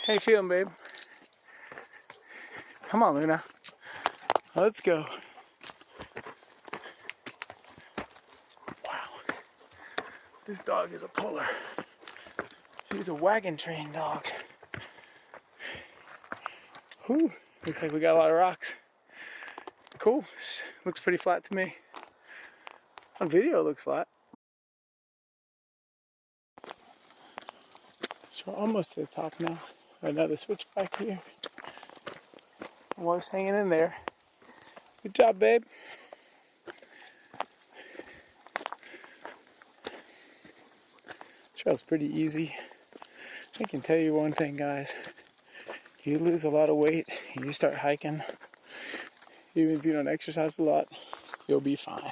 How you feeling, babe? Come on, Luna. Let's go. Wow. This dog is a puller. She's a wagon train dog. Whew. Looks like we got a lot of rocks. Cool. Looks pretty flat to me. On video it looks flat. So we're almost to the top now. Another switchback here. Almost hanging in there. Good job, babe. Trail's pretty easy. I can tell you one thing, guys. You lose a lot of weight and you start hiking, even if you don't exercise a lot, you'll be fine.